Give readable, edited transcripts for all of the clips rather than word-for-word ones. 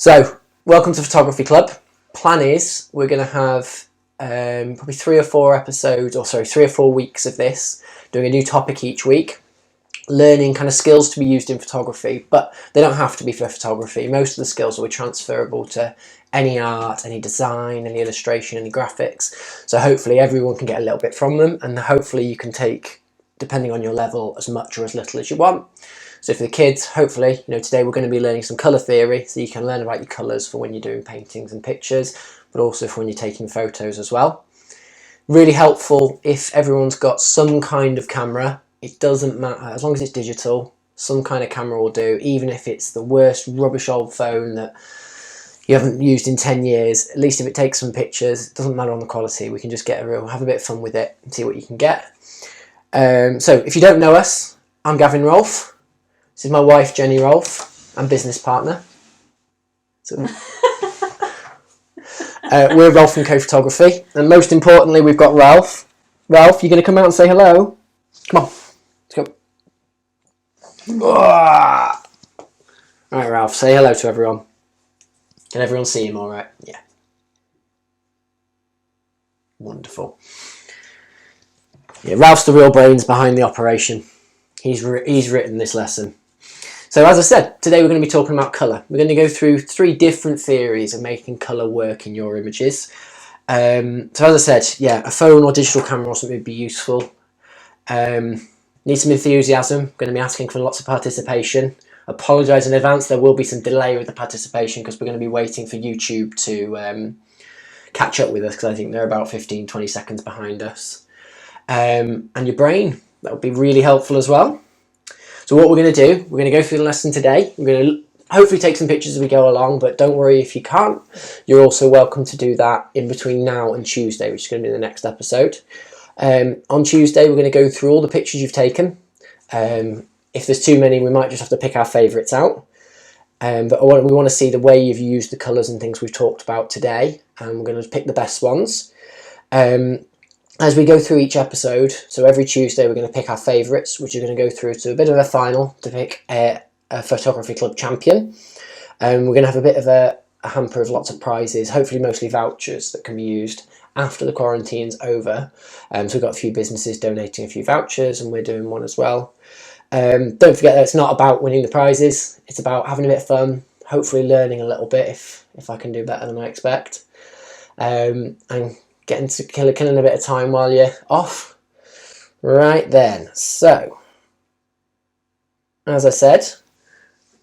So, welcome to Photography Club. Plan is we're going to have probably 3 or 4 weeks of this, doing a new topic each week, learning kind of skills to be used in photography, but they don't have to be for photography. Most of the skills will be transferable to any art, any design, any illustration, any graphics. So hopefully everyone can get a little bit from them, and hopefully you can take, depending on your level, as much or as little as you want. So for the kids, hopefully, today we're going to be learning some colour theory, so you can learn about your colours for when you're doing paintings and pictures, but also for when you're taking photos as well. Really helpful if everyone's got some kind of camera. It doesn't matter, as long as it's digital, some kind of camera will do, even if it's the worst rubbish old phone that you haven't used in 10 years. At least if it takes some pictures, it doesn't matter on the quality, we can just have a bit of fun with it and see what you can get. So if you don't know us, I'm Gavin Rolfe. This is my wife, Jenny Rolfe, and business partner. So, we're Rolfe & Co Photography, and most importantly, we've got Ralph. Ralph, you going to come out and say hello? Come on, let's go. All right, Ralph, say hello to everyone. Can everyone see him all right? Yeah. Wonderful. Yeah, Ralph's the real brains behind the operation. He's written this lesson. So as I said, today we're going to be talking about colour. We're going to go through 3 different theories of making colour work in your images. So as I said, yeah, a phone or digital camera or something would be useful. Need some enthusiasm. Going to be asking for lots of participation. Apologise in advance, there will be some delay with the participation because we're going to be waiting for YouTube to catch up with us, because I think they're about 15-20 seconds behind us. And your brain, that would be really helpful as well. So what we're going to do, we're going to go through the lesson today. We're going to hopefully take some pictures as we go along, but don't worry if you can't. You're also welcome to do that in between now and Tuesday, which is going to be the next episode. On Tuesday, we're going to go through all the pictures you've taken. If there's too many, we might just have to pick our favourites out. But we want to see the way you've used the colours and things we've talked about today, and we're going to pick the best ones. As we go through each episode, so every Tuesday we're going to pick our favourites, which are going to go through to a bit of a final to pick a Photography Club champion. We're going to have a bit of a hamper of lots of prizes, hopefully mostly vouchers that can be used after the quarantine's over. So we've got a few businesses donating a few vouchers, and we're doing one as well. Don't forget that it's not about winning the prizes, it's about having a bit of fun, hopefully learning a little bit if I can do better than I expect. And getting to killing a bit of time while you're off. Right then, so as I said,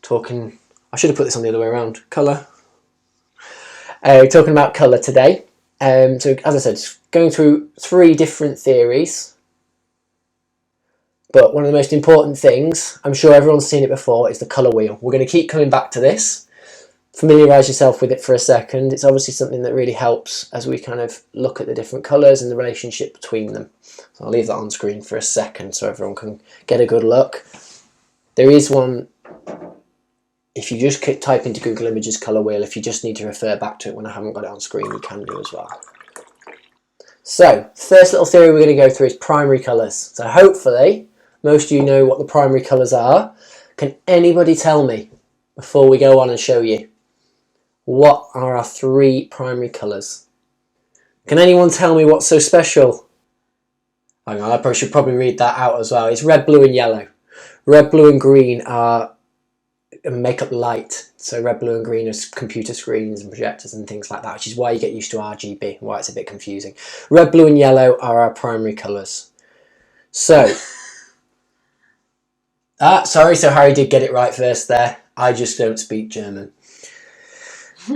I should have put this on the other way around, colour. Talking about colour today. So as I said, going through 3 different theories, but one of the most important things, I'm sure everyone's seen it before, is the colour wheel. We're going to keep coming back to this. Familiarise yourself with it for a second. It's obviously something that really helps as we kind of look at the different colours and the relationship between them. So I'll leave that on screen for a second so everyone can get a good look. There is one, if you just type into Google Images colour wheel, if you just need to refer back to it when I haven't got it on screen, you can do as well. So, first little theory we're going to go through is primary colours. So hopefully most of you know what the primary colours are. Can anybody tell me, before we go on and show you, what are our 3 primary colours? Can anyone tell me what's so special? Hang on, I should probably read that out as well. It's red, blue and yellow. Red, blue and green are make up light. So red, blue and green are computer screens and projectors and things like that, which is why you get used to RGB, why it's a bit confusing. Red, blue and yellow are our primary colours. So, sorry, so Harry did get it right first there. I just don't speak German.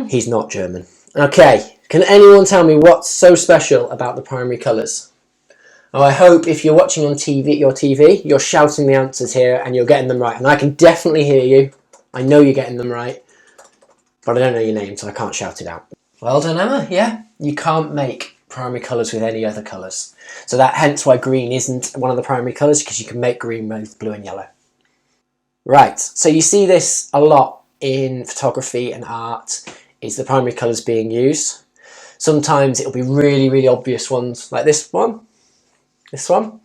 He's not German. Okay, can anyone tell me what's so special about the primary colours? Oh, I hope if you're watching on your TV, you're shouting the answers here and you're getting them right. And I can definitely hear you. I know you're getting them right. But I don't know your name, so I can't shout it out. Well done, Emma. Yeah, you can't make primary colours with any other colours. So hence why green isn't one of the primary colours, because you can make green with blue and yellow. Right, so you see this a lot in photography and art, is the primary colours being used. Sometimes it'll be really, really obvious ones, like this one. Some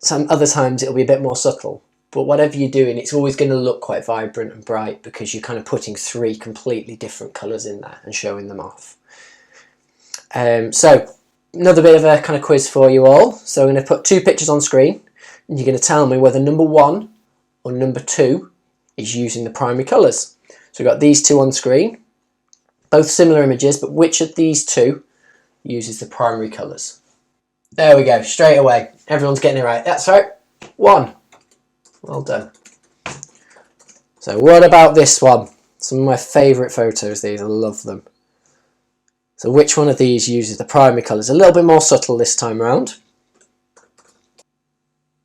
other times it'll be a bit more subtle. but whatever you're doing, it's always going to look quite vibrant and bright because you're kind of putting 3 completely different colours in there and showing them off. So another bit of a kind of quiz for you all. So I'm going to put 2 pictures on screen and you're going to tell me whether number 1 or number 2 is using the primary colours. So we've got these 2 on screen, both similar images, but which of these 2 uses the primary colours? There we go, straight away. Everyone's getting it right. That's right, 1. Well done. So what about this one? Some of my favourite photos, these, I love them. So which one of these uses the primary colours? A little bit more subtle this time around.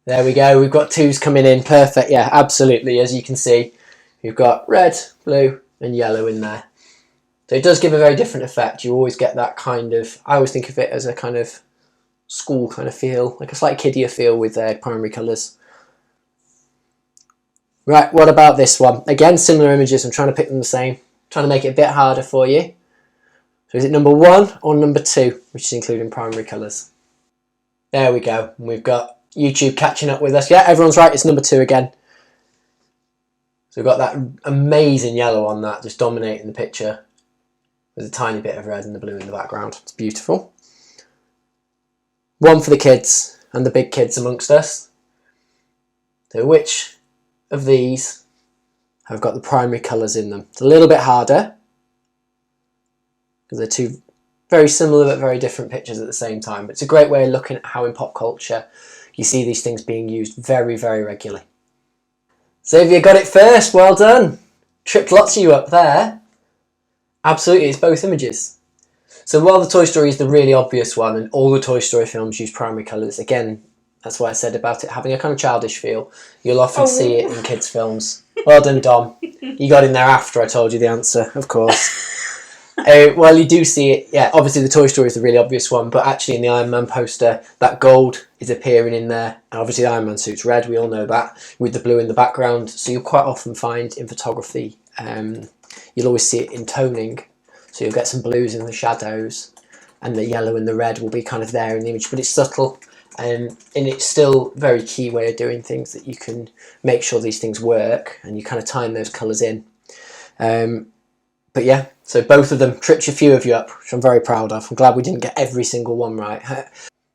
There we go, we've got 2s coming in, perfect, yeah, absolutely, as you can see. We've got red, blue and yellow in there. So it does give a very different effect. You always get that kind of, I always think of it as a kind of school kind of feel, like a slight kiddier feel with their primary colours. Right, what about this one? Again, similar images, I'm trying to pick them the same. Trying to make it a bit harder for you. So is it number 1 or number 2, which is including primary colours? There we go. We've got YouTube catching up with us. Yeah, everyone's right, it's number 2 again. So we've got that amazing yellow on that, just dominating the picture. There's a tiny bit of red and the blue in the background. It's beautiful. 1 for the kids and the big kids amongst us. So which of these have got the primary colours in them? It's a little bit harder because they're 2 very similar but very different pictures at the same time. But it's a great way of looking at how in pop culture you see these things being used very, very regularly. Xavier got it first, well done. Tripped lots of you up there. Absolutely, it's both images. So while the Toy Story is the really obvious one and all the Toy Story films use primary colours, again, that's what I said about it having a kind of childish feel. You'll often see it in kids' films. Well done, Dom. You got in there after I told you the answer, of course. Well, you do see it, yeah, obviously the Toy Story is the really obvious one, but actually in the Iron Man poster, that gold is appearing in there. And obviously the Iron Man suit's red, we all know that, with the blue in the background. So you'll quite often find in photography, you'll always see it in toning. So you'll get some blues in the shadows, and the yellow and the red will be kind of there in the image, but it's subtle. And it's still a very key way of doing things that you can make sure these things work and you kind of time those colours in. But yeah, so both of them tripped a few of you up, which I'm very proud of. I'm glad we didn't get every single one right.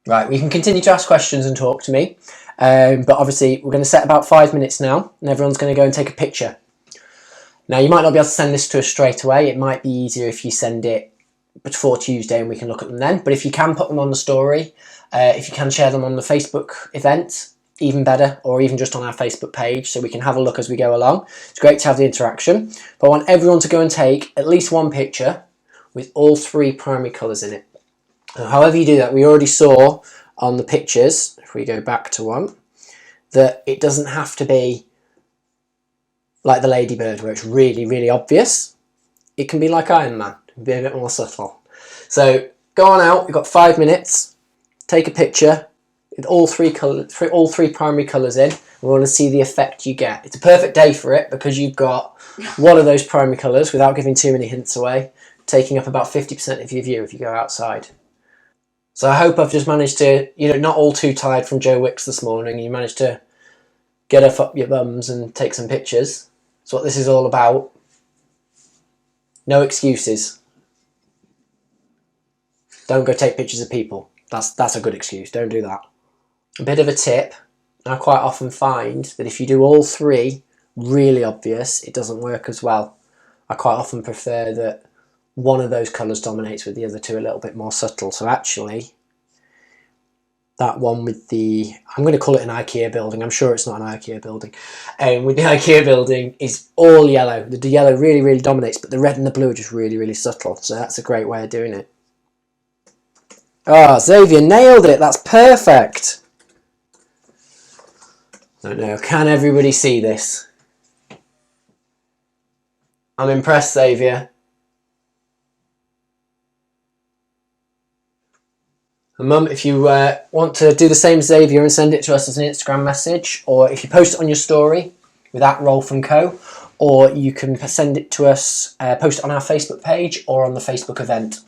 Right, we can continue to ask questions and talk to me. But obviously we're going to set about 5 minutes now and everyone's going to go and take a picture. Now you might not be able to send this to us straight away. It might be easier if you send it before Tuesday and we can look at them then. But if you can put them on the story, if you can share them on the Facebook event, even better, or even just on our Facebook page so we can have a look as we go along. It's great to have the interaction. But I want everyone to go and take at least 1 picture with all 3 primary colours in it. However you do that, we already saw on the pictures, if we go back to one, that it doesn't have to be like the ladybird where it's really, really obvious. It can be like Iron Man, it can be a bit more subtle. So go on out, you've got 5 minutes, take a picture with all 3 primary colours in. We want to see the effect you get. It's a perfect day for it because you've got one of those primary colours, without giving too many hints away, taking up about 50% of your view if you go outside. So I hope I've just managed to, not all too tired from Joe Wicks this morning. You managed to get off up your bums and take some pictures. That's what this is all about. No excuses. Don't go take pictures of people. That's a good excuse. Don't do that. A bit of a tip. I quite often find that if you do all 3 really obvious, it doesn't work as well. I quite often prefer that one of those colours dominates with the other 2 a little bit more subtle. So actually, that one with the, I'm going to call it an IKEA building. I'm sure it's not an IKEA building. With the IKEA building is all yellow. The yellow really, really dominates, but the red and the blue are just really, really subtle. So that's a great way of doing it. Oh, Xavier nailed it. That's perfect. I don't know. Can everybody see this? I'm impressed, Xavier. And Mum, if you want to do the same as Xavier and send it to us as an Instagram message, or if you post it on your story with @Rolf&Co, or you can send it to us, post it on our Facebook page or on the Facebook event.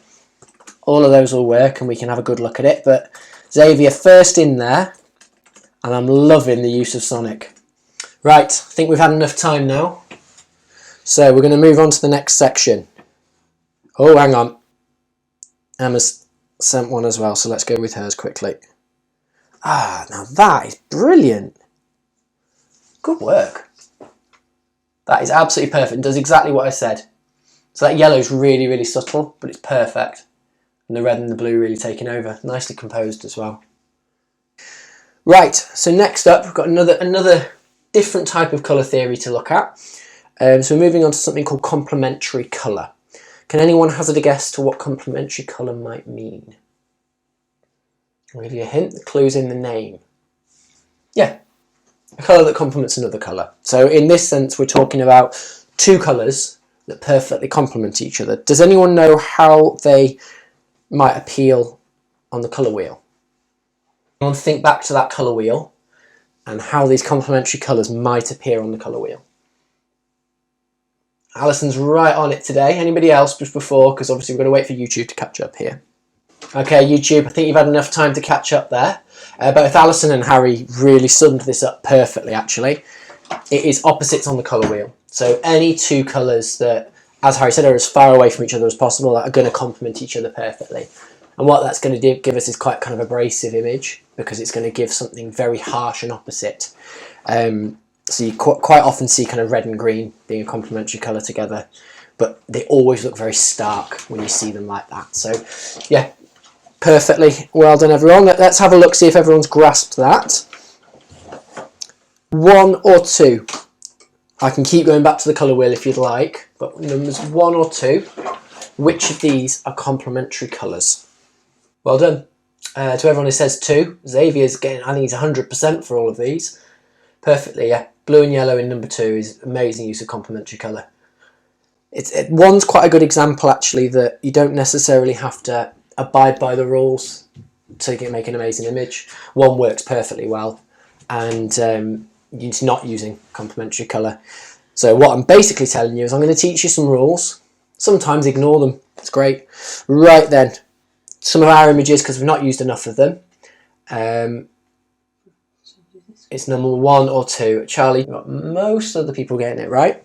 All of those will work and we can have a good look at it. But Xavier first in there, and I'm loving the use of Sonic. Right, I think we've had enough time now. So we're going to move on to the next section. Oh, hang on. Emma's sent one as well, so let's go with hers quickly. Ah, now that is brilliant. Good work. That is absolutely perfect. It does exactly what I said. So that yellow is really, really subtle, but it's perfect. And the red and the blue really taking over. Nicely composed as well. Right, so next up, we've got another different type of colour theory to look at. So we're moving on to something called complementary colour. Can anyone hazard a guess to what complementary colour might mean? I'll give you a hint. The clue's in the name. Yeah, a colour that complements another colour. So in this sense, we're talking about two colours that perfectly complement each other. Does anyone know how they might appeal on the colour wheel? Anyone think back to that colour wheel and how these complementary colours might appear on the colour wheel? Alison's right on it today. Anybody else just before? Because obviously we're going to wait for YouTube to catch up here. Okay, YouTube, I think you've had enough time to catch up there. Both Alison and Harry really summed this up perfectly, actually. It is opposites on the colour wheel. So any two colours that, as Harry said, are as far away from each other as possible are going to complement each other perfectly. And what that's going to give us is quite kind of abrasive image, because it's going to give something very harsh and opposite. So you quite often see kind of red and green being a complementary colour together, but they always look very stark when you see them like that. So yeah, perfectly well done everyone. Let's have a look, see if everyone's grasped that. One or two. I can keep going back to the colour wheel if you'd like, but numbers 1 or 2, which of these are complementary colours? Well done. To everyone who says 2, Xavier's getting, I think he's 100% for all of these. Perfectly, yeah. Blue and yellow in number 2 is amazing use of complementary colour. One's quite a good example, actually, that you don't necessarily have to abide by the rules so you can make an amazing image. One works perfectly well, and it's not using complementary colour. So what I'm basically telling you is I'm going to teach you some rules. Sometimes ignore them. It's great. Right then, some of our images, because we've not used enough of them. It's number 1 or 2. Charlie, most of the people getting it right.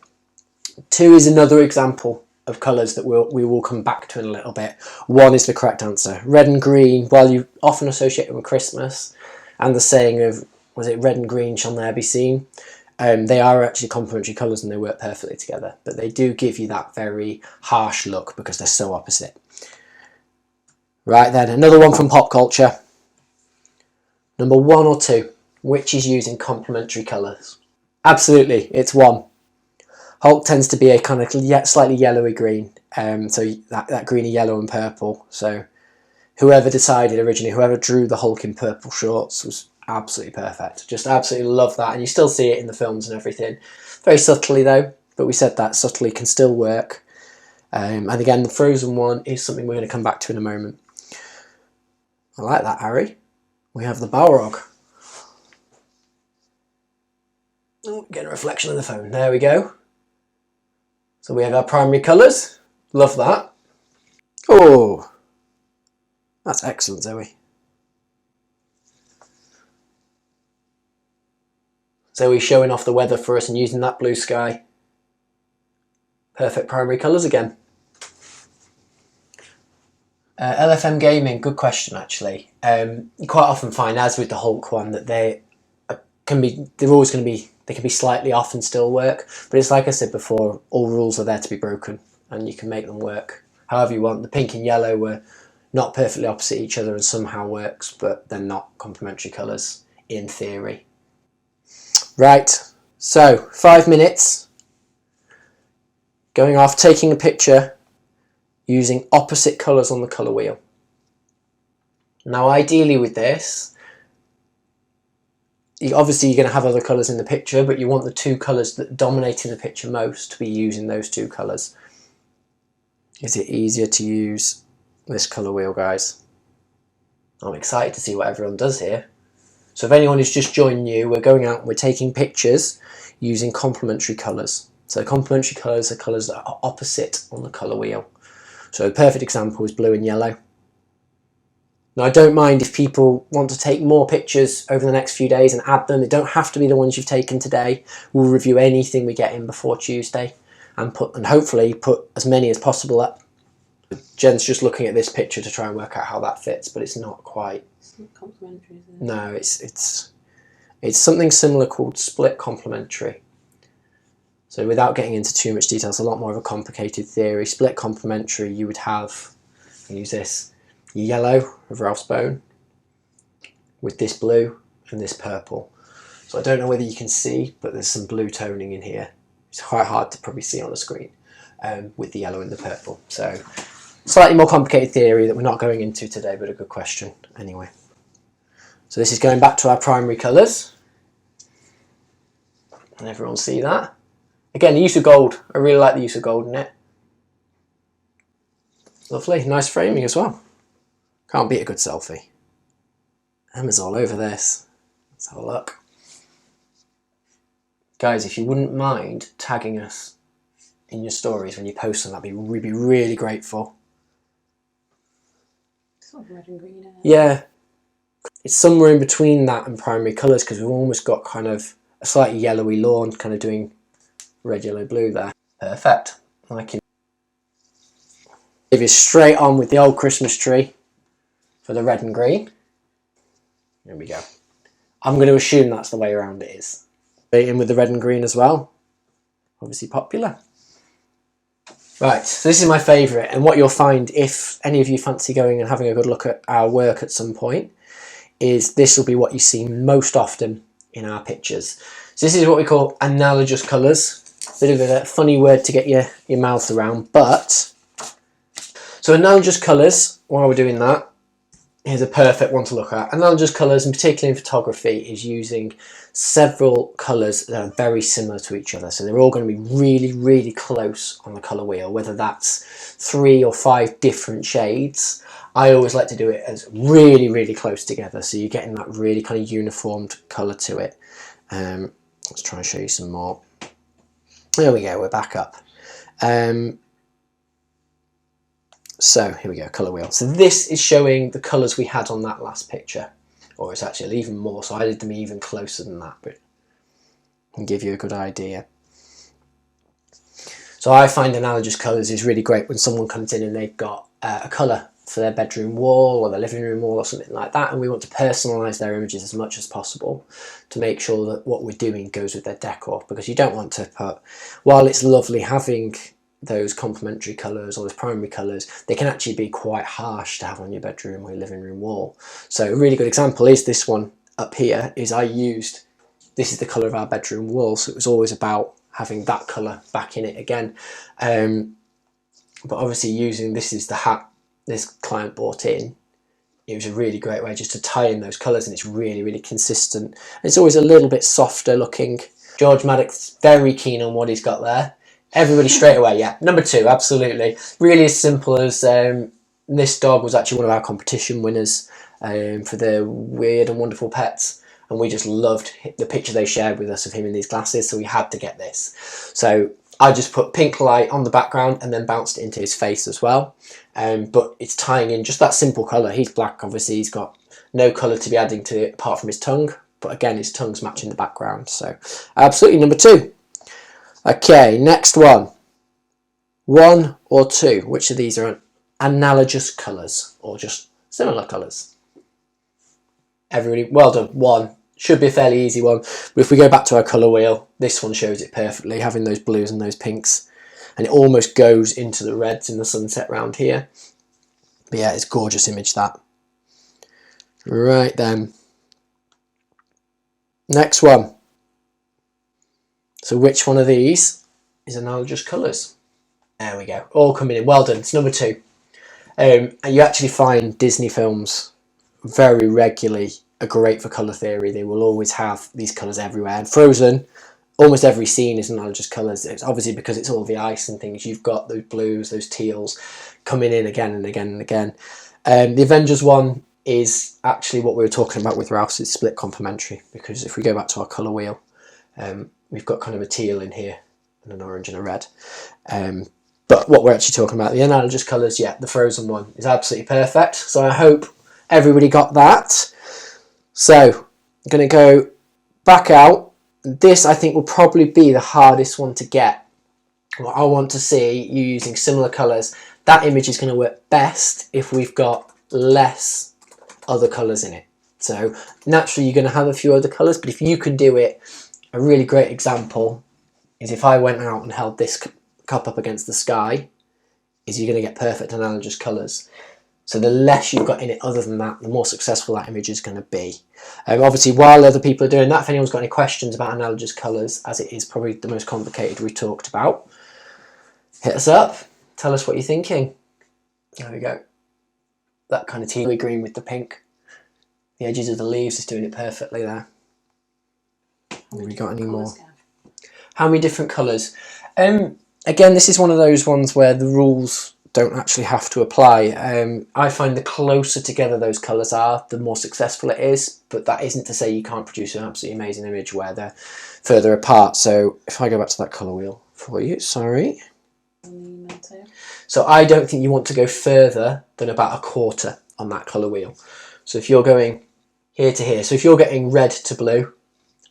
2 is another example of colours that we will come back to in a little bit. 1 is the correct answer. Red and green, while you often associate it with Christmas, and the saying of, was it red and green shall ne'er be seen? They are actually complementary colours and they work perfectly together, but they do give you that very harsh look because they're so opposite. Right then, another one from pop culture. Number 1 or 2, which is using complementary colours? Absolutely, it's 1. Hulk tends to be a kind of slightly yellowy green, so that greeny yellow and purple. So whoever decided originally, whoever drew the Hulk in purple shorts was absolutely perfect. Just absolutely love that, and you still see it in the films and everything. Very subtly though, but we said that subtly can still work. And again, the Frozen one is something we're going to come back to in a moment. I like that, Harry. We have the Balrog. Oh, getting a reflection of the phone. There we go. So we have our primary colours. Love that. Oh, that's excellent, Zoe. Zoe showing off the weather for us and using that blue sky. Perfect primary colours again. LFM Gaming, good question actually. You quite often find, as with the Hulk one, that they can be slightly off and still work. But it's like I said before, all rules are there to be broken, and you can make them work however you want. The pink and yellow were not perfectly opposite each other and somehow works, but they're not complementary colours in theory. Right, so 5 minutes. Going off, taking a picture using opposite colours on the colour wheel. Now ideally with this, obviously you're going to have other colours in the picture, but you want the 2 colours that dominate in the picture most to be using those 2 colours. Is it easier to use this colour wheel, guys? I'm excited to see what everyone does here. So if anyone is just joining you, we're going out and we're taking pictures using complementary colours. So complementary colours are colours that are opposite on the colour wheel. So a perfect example is blue and yellow. Now, I don't mind if people want to take more pictures over the next few days and add them. They don't have to be the ones you've taken today. We'll review anything we get in before Tuesday and hopefully put as many as possible up. Jen's just looking at this picture to try and work out how that fits, but it's not quite. It's not complementary, is it? No, it's something similar called split complementary. So without getting into too much detail, it's a lot more of a complicated theory. Split complementary, you would have, use this, yellow of Ralph's bone with this blue and this purple. So I don't know whether you can see, but there's some blue toning in here. It's quite hard to probably see on the screen with the yellow and the purple. So slightly more complicated theory that we're not going into today, but a good question anyway. So this is going back to our primary colours. And everyone see that? Again, the use of gold. I really like the use of gold in it. Lovely, nice framing as well. Can't beat a good selfie. Emma's all over this. Let's have a look. Guys, if you wouldn't mind tagging us in your stories when you post them, we'd be really grateful. It's sort of red and green. Yeah. It's somewhere in between that and primary colours because we've almost got kind of a slightly yellowy lawn kind of doing red, yellow, blue there. Perfect. I can give you straight on with the old Christmas tree for the red and green. There we go. I'm going to assume that's the way around it is. Straight in with the red and green as well. Obviously popular. Right, so this is my favourite, and what you'll find if any of you fancy going and having a good look at our work at some point is this will be what you see most often in our pictures. So this is what we call analogous colours. Bit of a funny word to get your mouth around, but so analogous colours, while we're doing that, here's a perfect one to look at. Analogous colours, and particularly in photography, is using several colours that are very similar to each other. So they're all going to be really, really close on the colour wheel, whether that's 3 or 5 different shades. I always like to do it as really, really close together, so you're getting that really kind of uniformed colour to it. Let's try and show you some more. There we go, we're back up. So here we go, colour wheel. So this is showing the colours we had on that last picture, or it's actually even more, so I did them even closer than that, but I can give you a good idea. So I find analogous colours is really great when someone comes in and they've got a colour for their bedroom wall or their living room wall or something like that, and we want to personalise their images as much as possible to make sure that what we're doing goes with their decor, because you don't want to put, while it's lovely having those complementary colours or those primary colours, they can actually be quite harsh to have on your bedroom or your living room wall. So a really good example is this one up here. Is this is the colour of our bedroom wall, so it was always about having that colour back in it again. But obviously using, this is the hat this client bought in, it was a really great way just to tie in those colours, and it's really, really consistent. And it's always a little bit softer looking. George Maddox, very keen on what he's got there. Everybody straight away, yeah. Number 2, absolutely. Really as simple as this dog was actually one of our competition winners for the Weird and Wonderful Pets, and we just loved the picture they shared with us of him in these glasses, so we had to get this. So I just put pink light on the background and then bounced it into his face as well. But it's tying in just that simple colour. He's black, obviously, he's got no colour to be adding to it apart from his tongue, but again his tongue's matching the background, so absolutely number 2. Okay, next one. 1 or 2, which of these are analogous colours or just similar colours? Everybody, well done. 1. Should be a fairly easy one, but if we go back to our colour wheel, this one shows it perfectly, having those blues and those pinks, and it almost goes into the reds in the sunset round here. But yeah, it's a gorgeous image, that. Right then. Next one. So which one of these is analogous colours? There we go, all coming in, well done, it's number 2. And you actually find Disney films very regularly are great for colour theory. They will always have these colours everywhere. And Frozen, almost every scene is analogous colours. It's obviously because it's all the ice and things. You've got those blues, those teals coming in again and again and again. The Avengers one is actually what we were talking about with Ralph's. It's split complementary, because if we go back to our colour wheel, we've got kind of a teal in here and an orange and a red. But what we're actually talking about, the analogous colours, yeah, the Frozen one is absolutely perfect. So I hope Everybody got that? So I'm going to go back out. This I think will probably be the hardest one to get. What I want to see you using similar colours. That image is going to work best if we've got less other colours in it. So naturally you're going to have a few other colours, but if you can do it, a really great example is if I went out and held this cup up against the sky, is you're going to get perfect analogous colours. So the less you've got in it other than that, the more successful that image is going to be. Obviously, while other people are doing that, if anyone's got any questions about analogous colours, as it is probably the most complicated we talked about, hit us up, tell us what you're thinking. There we go. That kind of tealy green with the pink. The edges of the leaves is doing it perfectly there. Have we got any more? How many different colours? Again, this is one of those ones where the rules don't actually have to apply. I find the closer together those colours are, the more successful it is, but that isn't to say you can't produce an absolutely amazing image where they're further apart. So if I go back to that colour wheel for you, sorry. So I don't think you want to go further than about a quarter on that colour wheel. So if you're going here to here, so if you're getting red to blue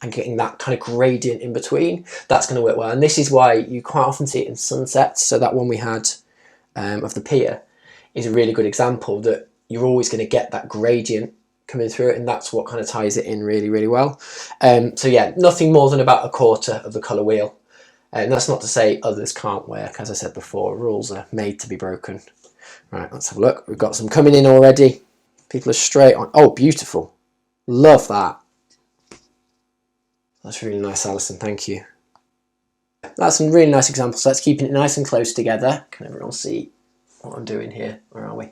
and getting that kind of gradient in between, that's going to work well. And this is why you quite often see it in sunsets. So that one we had of the pier is a really good example that you're always going to get that gradient coming through it, and that's what kind of ties it in really, really well. So yeah, nothing more than about a quarter of the colour wheel. And that's not to say others can't work. As I said before, rules are made to be broken. Right, let's have a look. We've got some coming in already. People are straight on. Oh, beautiful. Love that. That's really nice, Alison. Thank you. That's some really nice examples. So that's keeping it nice and close together. Can everyone see what I'm doing here? Where are we? I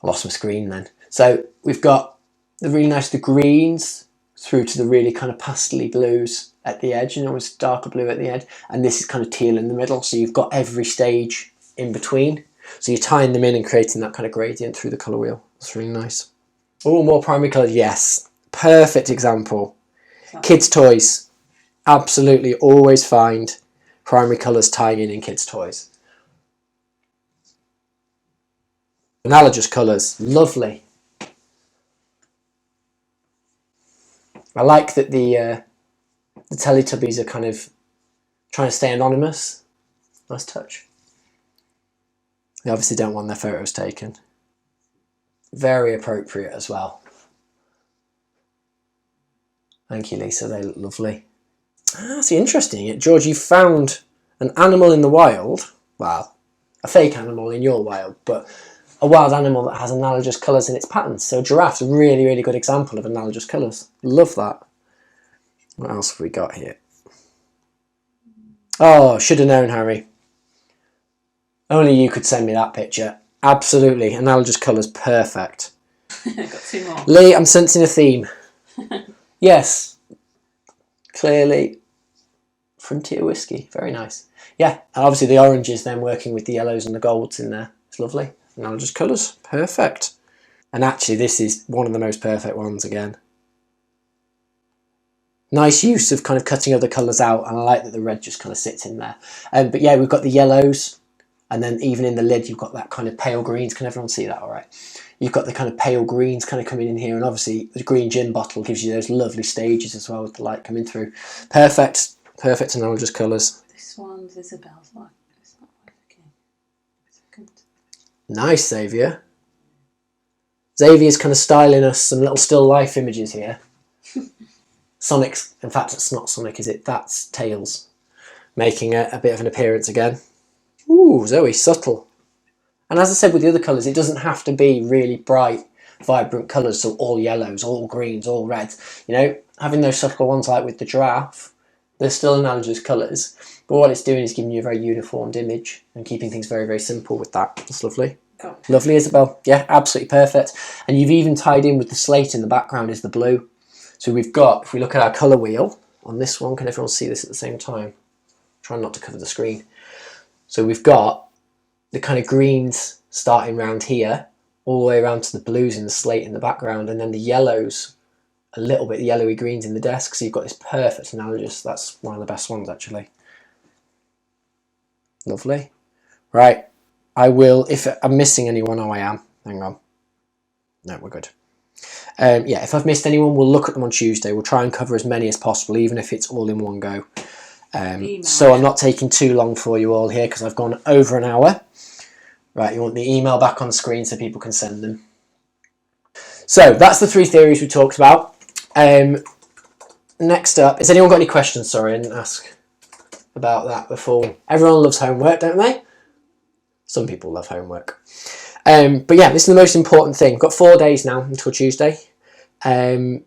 lost my screen then. So we've got the really nice, the greens through to the really kind of pastely blues at the edge, and almost darker blue at the edge. And this is kind of teal in the middle. So you've got every stage in between. So you're tying them in and creating that kind of gradient through the colour wheel. That's really nice. Oh, more primary colours. Yes. Perfect example. Kids' toys. Absolutely always find primary colours tying in kids' toys. Analogous colours. Lovely. I like that the Teletubbies are kind of trying to stay anonymous. Nice touch. They obviously don't want their photos taken. Very appropriate as well. Thank you, Lisa. They look lovely. That's interesting. George, you found an animal in the wild. Well, a fake animal in your wild, but a wild animal that has analogous colours in its patterns. So giraffe's a really, really good example of analogous colours. Love that. What else have we got here? Oh, should have known, Harry. Only you could send me that picture. Absolutely. Analogous colours, perfect. Got two more. Lee, I'm sensing a theme. Yes. Clearly. Frontier whiskey. Very nice. Yeah, and obviously the oranges then working with the yellows and the golds in there. It's lovely. Analogous colours. Perfect. And actually this is one of the most perfect ones again. Nice use of kind of cutting other colours out, and I like that the red just kind of sits in there. But yeah, we've got the yellows, and then even in the lid you've got that kind of pale greens. Can everyone see that all right? You've got the kind of pale greens kind of coming in here, and obviously the green gin bottle gives you those lovely stages as well with the light coming through. Perfect. Perfect analogous colours. This one's Isabel's one. It's not working. Second. Nice, Xavier. Xavier's kind of styling us some little still life images here. Sonic's, in fact, it's not Sonic, is it? That's Tails, making a bit of an appearance again. Ooh, Zoe, subtle. And as I said with the other colours, it doesn't have to be really bright, vibrant colours, so all yellows, all greens, all reds. You know, having those subtle ones like with the giraffe, they're still analogous colours, but what it's doing is giving you a very uniformed image and keeping things very, very simple with that. That's lovely. Cool. Lovely, Isabel. Yeah, absolutely perfect. And you've even tied in with the slate in the background is the blue. So we've got, if we look at our colour wheel on this one, can everyone see this at the same time? Trying not to cover the screen. So we've got the kind of greens starting round here, all the way around to the blues in the slate in the background, and then the yellows, a little bit yellowy greens in the desk. So you've got this perfect analogous. That's one of the best ones actually. Lovely. Right, I will, if I'm missing anyone, oh I am, hang on. No, we're good. Yeah, if I've missed anyone, we'll look at them on Tuesday. We'll try and cover as many as possible, even if it's all in one go. So I'm not taking too long for you all here because I've gone over an hour. Right, you want the email back on screen so people can send them. So that's the 3 theories we talked about. Next up, has anyone got any questions? Sorry, I didn't ask about that before. Everyone loves homework, don't they? Some people love homework. But yeah, this is the most important thing. We've got 4 days now until Tuesday. I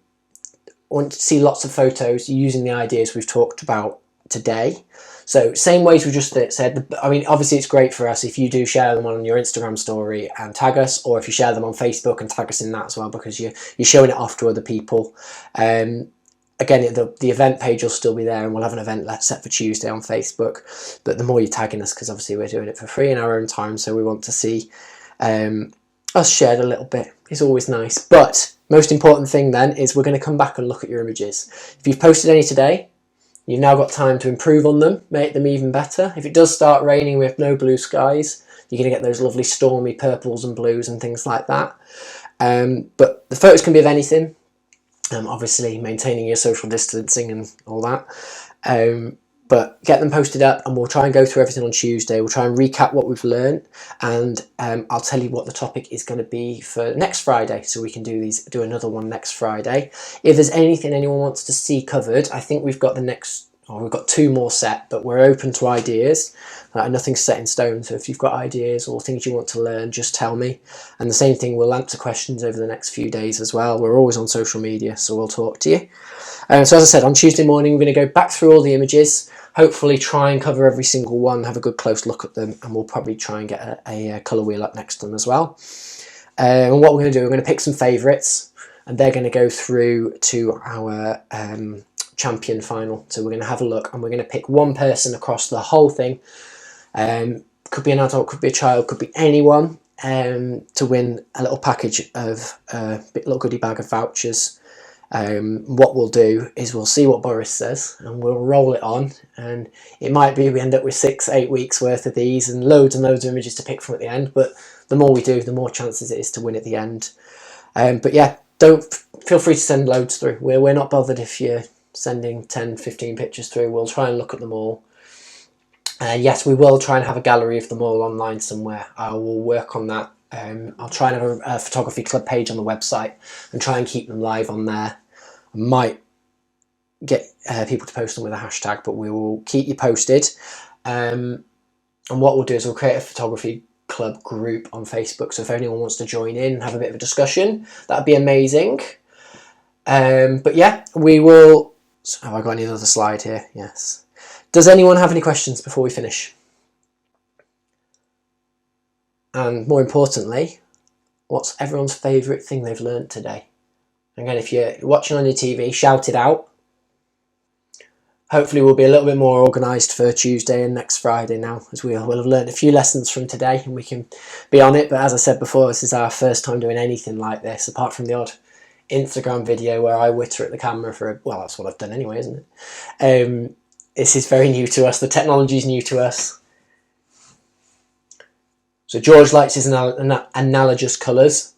want to see lots of photos using the ideas we've talked about today. So same ways we just said. I mean, obviously it's great for us if you do share them on your Instagram story and tag us, or if you share them on Facebook and tag us in that as well, because you're showing it off to other people. Again, the event page will still be there, and we'll have an event set for Tuesday on Facebook. But the more you're tagging us, because obviously we're doing it for free in our own time, so we want to see us shared a little bit. It's always nice. But most important thing then is we're going to come back and look at your images. If you've posted any today, you've now got time to improve on them, make them even better. If it does start raining with no blue skies, you're going to get those lovely stormy purples and blues and things like that. But the photos can be of anything. Obviously maintaining your social distancing and all that. But get them posted up and we'll try and go through everything on Tuesday. We'll try and recap what we've learned, and I'll tell you what the topic is going to be for next Friday, so we can do another one next Friday. If there's anything anyone wants to see covered, I think we've got we've got 2 more set, but we're open to ideas. Nothing's set in stone, so if you've got ideas or things you want to learn, just tell me. And the same thing, we'll answer questions over the next few days as well. We're always on social media, so we'll talk to you. So as I said, on Tuesday morning, we're going to go back through all the images, hopefully try and cover every single one, have a good close look at them, and we'll probably try and get a colour wheel up next to them as well. And what we're going to do, we're going to pick some favourites, and they're going to go through to our champion final. So we're going to have a look, and we're going to pick one person across the whole thing. Could be an adult, could be a child, could be anyone, to win a little package of a little goodie bag of vouchers. What we'll do is we'll see what Boris says and we'll roll it on, and it might be we end up with 6-8 weeks worth of these and loads of images to pick from at the end, but the more we do, the more chances it is to win at the end. But yeah, feel free to send loads through. We're not bothered if you're sending 10-15 pictures through. We'll try and look at them all. Yes, we will try and have a gallery of them all online somewhere. I will work on that. I'll try and have a photography club page on the website and try and keep them live on there. I might get people to post them with a hashtag, but we will keep you posted. And what we'll do is we'll create a photography club group on Facebook, so if anyone wants to join in and have a bit of a discussion, that'd be amazing. But yeah, we will... Have I got any other slide here? Yes. Does anyone have any questions before we finish? And more importantly, what's everyone's favourite thing they've learnt today? Again, if you're watching on your TV, shout it out. Hopefully we'll be a little bit more organised for Tuesday and next Friday now, as we will have learned a few lessons from today and we can be on it. But as I said before, this is our first time doing anything like this, apart from the odd Instagram video where I witter at the camera well, that's what I've done anyway, isn't it? This is very new to us. The technology is new to us. So George likes his analogous colours.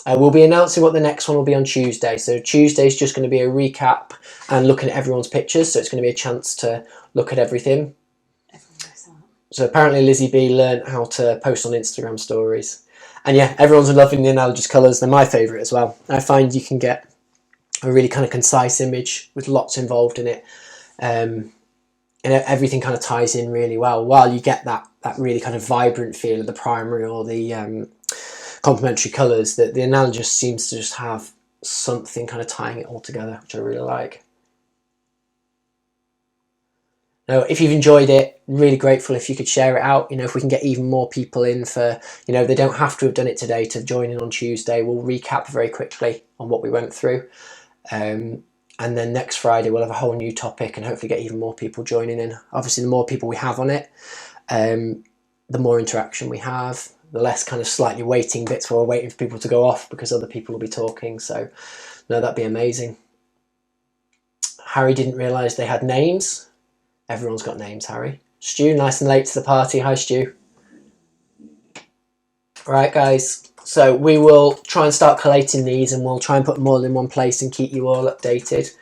We'll be announcing what the next one will be on Tuesday. So Tuesday is just going to be a recap and looking at everyone's pictures. So it's going to be a chance to look at everything. So apparently Lizzie B learned how to post on Instagram stories. And yeah, everyone's loving the analogous colours. They're my favourite as well. I find you can get a really kind of concise image with lots involved in it. And everything kind of ties in really well, while you get that really kind of vibrant feel of the primary or the complementary colours. That the analogous seems to just have something kind of tying it all together, which I really like. Now, if you've enjoyed it, really grateful if you could share it out. If we can get even more people in for, they don't have to have done it today to join in on Tuesday. We'll recap very quickly on what we went through. And then next Friday we'll have a whole new topic and hopefully get even more people joining in. Obviously, the more people we have on it, the more interaction we have, the less kind of slightly waiting bits where we're waiting for people to go off because other people will be talking. So, no, that'd be amazing. Harry didn't realise they had names. Everyone's got names, Harry. Stu, nice and late to the party. Hi, Stu. Right, guys, so we will try and start collating these, and we'll try and put them all in one place and keep you all updated.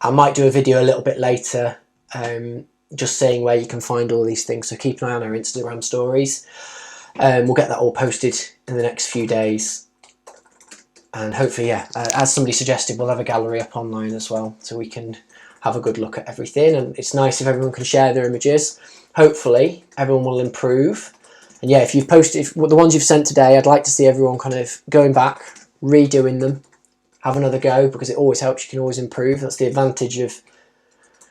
I might do a video a little bit later just saying where you can find all these things, so keep an eye on our Instagram stories. We'll get that all posted in the next few days, and hopefully, yeah, as somebody suggested, we'll have a gallery up online as well, so we can have a good look at everything. And it's nice if everyone can share their images. Hopefully everyone will improve. And yeah, if you've posted, the ones you've sent today, I'd like to see everyone kind of going back, redoing them, have another go, because it always helps. You can always improve. That's the advantage of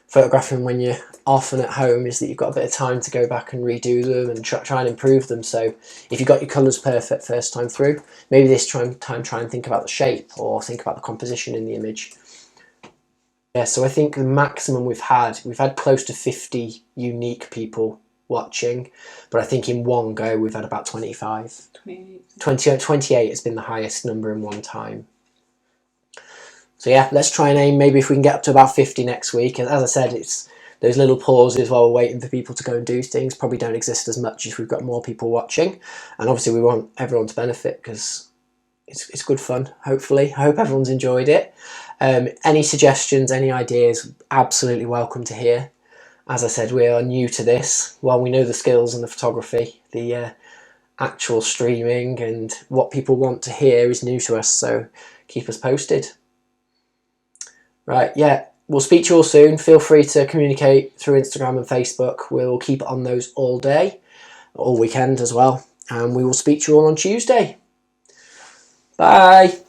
photographing when you're off and at home, is that you've got a bit of time to go back and redo them and try and improve them. So if you got your colours perfect first time through, maybe this time try and think about the shape or think about the composition in the image. Yeah, so I think the maximum we've had close to 50 unique people watching, but I think in one go we've had about 25. 28 has been the highest number in one time. So yeah, let's try and aim, maybe if we can get up to about 50 next week. And as I said, it's those little pauses while we're waiting for people to go and do things probably don't exist as much if we've got more people watching. And obviously we want everyone to benefit, because it's good fun, hopefully. I hope everyone's enjoyed it. Any suggestions, any ideas, absolutely welcome to hear. As I said, we are new to this. While we know the skills and the photography, the actual streaming and what people want to hear is new to us, so keep us posted. Right, yeah, we'll speak to you all soon. Feel free to communicate through Instagram and Facebook. We'll keep on those all day, all weekend as well. And we will speak to you all on Tuesday. Bye.